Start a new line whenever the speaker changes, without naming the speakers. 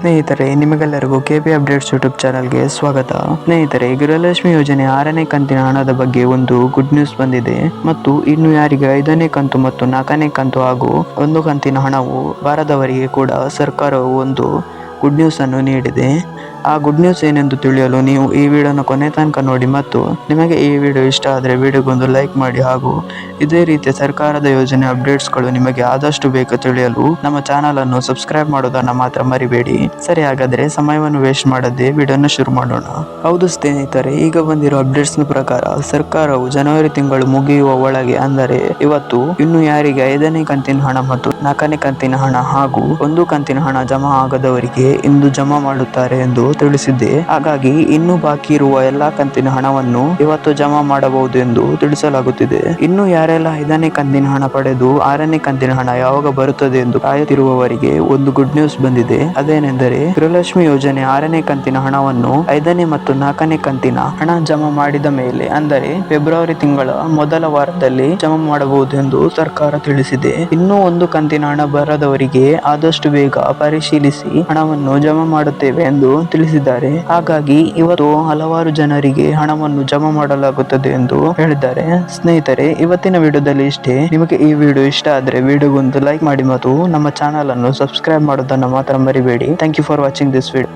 ಸ್ನೇಹಿತರೆ, ನಿಮಗೆಲ್ಲರಿಗೂ KP updates YouTube ಚಾನಲ್ಗೆ ಸ್ವಾಗತ. ಸ್ನೇಹಿತರೆ, ಗೃಹಲಕ್ಷ್ಮಿ ಯೋಜನೆ 6ನೇ ಕಂತಿನ ಹಣದ ಬಗ್ಗೆ ಒಂದು ಗುಡ್ ನ್ಯೂಸ್ ಬಂದಿದೆ. ಮತ್ತು ಇನ್ನು ಯಾರಿಗೆ 5ನೇ ಕಂತು ಮತ್ತು 4ನೇ ಕಂತು ಹಾಗೂ 1 ಕಂತಿನ ಹಣವು ಬಾರದವರಿಗೆ ಕೂಡ ಸರ್ಕಾರವು ಒಂದು ಗುಡ್ ನ್ಯೂಸ್ ಅನ್ನು ನೀಡಿದೆ. ಆ ಗುಡ್ ನ್ಯೂಸ್ ಏನೆಂದು ತಿಳಿಯಲು ನೀವು ಈ ವಿಡಿಯೋನ ಕೊನೆ ತನಕ ನೋಡಿ. ಮತ್ತು ನಿಮಗೆ ಈ ವಿಡಿಯೋ ಇಷ್ಟ ಆದರೆ ವಿಡಿಯೋಗೊಂದು ಲೈಕ್ ಮಾಡಿ. ಹಾಗೂ ಇದೇ ರೀತಿಯ ಸರ್ಕಾರದ ಯೋಜನೆ ಅಪ್ಡೇಟ್ಸ್ಗಳು ನಿಮಗೆ ಆದಷ್ಟು ಬೇಗ ತಿಳಿಯಲು ನಮ್ಮ ಚಾನಲ್ ಅನ್ನು ಸಬ್ಸ್ಕ್ರೈಬ್ ಮಾಡೋದನ್ನ ಮಾತ್ರ ಮರಿಬೇಡಿ. ಸರಿ, ಹಾಗಾದ್ರೆ ಸಮಯವನ್ನು ವೇಸ್ಟ್ ಮಾಡದೆ ವಿಡಿಯೋನ ಶುರು ಮಾಡೋಣ. ಹೌದು ಸ್ನೇಹಿತರೆ, ಈಗ ಬಂದಿರೋ ಅಪ್ಡೇಟ್ಸ್ ನ ಪ್ರಕಾರ ಸರ್ಕಾರವು ಜನವರಿ ತಿಂಗಳು ಮುಗಿಯುವ ಒಳಗೆ, ಅಂದರೆ ಇವತ್ತು, ಇನ್ನು ಯಾರಿಗೆ 5ನೇ ಕಂತಿನ ಹಣ ಮತ್ತು 4ನೇ ಕಂತಿನ ಹಣ ಹಾಗೂ 1 ಕಂತಿನ ಹಣ ಜಮಾ ಆಗದವರಿಗೆ ಇಂದು ಜಮಾ ಮಾಡುತ್ತಾರೆ ಎಂದು ತಿಳಿಸಿದೆ. ಹಾಗಾಗಿ ಇನ್ನು ಬಾಕಿ ಇರುವ ಎಲ್ಲಾ ಕಂತಿನ ಹಣವನ್ನು ಇವತ್ತು ಜಮಾ ಮಾಡಬಹುದು ಎಂದು ತಿಳಿಸಲಾಗುತ್ತಿದೆ. ಇನ್ನು ಯಾರೆಲ್ಲ 5ನೇ ಕಂತಿನ ಹಣ ಪಡೆದು 6ನೇ ಕಂತಿನ ಹಣ ಯಾವಾಗ ಬರುತ್ತದೆ ಎಂದು ಕಾಯುತ್ತಿರುವವರಿಗೆ ಒಂದು ಗುಡ್ ನ್ಯೂಸ್ ಬಂದಿದೆ. ಅದೇನೆಂದರೆ, ಗೃಹಲಕ್ಷ್ಮಿ ಯೋಜನೆ 6ನೇ ಕಂತಿನ ಹಣವನ್ನು 5ನೇ ಮತ್ತು 4ನೇ ಕಂತಿನ ಹಣ ಜಮಾ ಮಾಡಿದ ಮೇಲೆ, ಅಂದರೆ ಫೆಬ್ರವರಿ ತಿಂಗಳ ಮೊದಲ ವಾರದಲ್ಲಿ ಜಮಾ ಮಾಡಬಹುದು ಎಂದು ಸರ್ಕಾರ ತಿಳಿಸಿದೆ. ಇನ್ನೂ 1 ಕಂತಿನ ಹಣ ಬರದವರಿಗೆ ಆದಷ್ಟು ಬೇಗ ಪರಿಶೀಲಿಸಿ ಹಣವನ್ನು ಜಮಾ ಮಾಡುತ್ತೇವೆ ಎಂದು ತಿಳಿಸಿದ್ದಾರೆ. ಹಾಗಾಗಿ ಇವತ್ತು ಹಲವಾರು ಜನರಿಗೆ ಹಣವನ್ನು ಜಮಾ ಮಾಡಲಾಗುತ್ತದೆ ಎಂದು ಹೇಳಿದ್ದಾರೆ. ಸ್ನೇಹಿತರೆ, ಇವತ್ತಿನ ವಿಡಿಯೋದಲ್ಲಿ ಇಷ್ಟೇ. ನಿಮಗೆ ಈ ವಿಡಿಯೋ ಇಷ್ಟ ಆದರೆ ವಿಡಿಯೋಗೊಂದು ಲೈಕ್ ಮಾಡಿ ಮತ್ತು ನಮ್ಮ ಚಾನಲ್ ಅನ್ನು ಸಬ್ಸ್ಕ್ರೈಬ್ ಮಾಡೋದನ್ನ ಮಾತ್ರ ಮರಿಬೇಡಿ. Thank you for watching this video.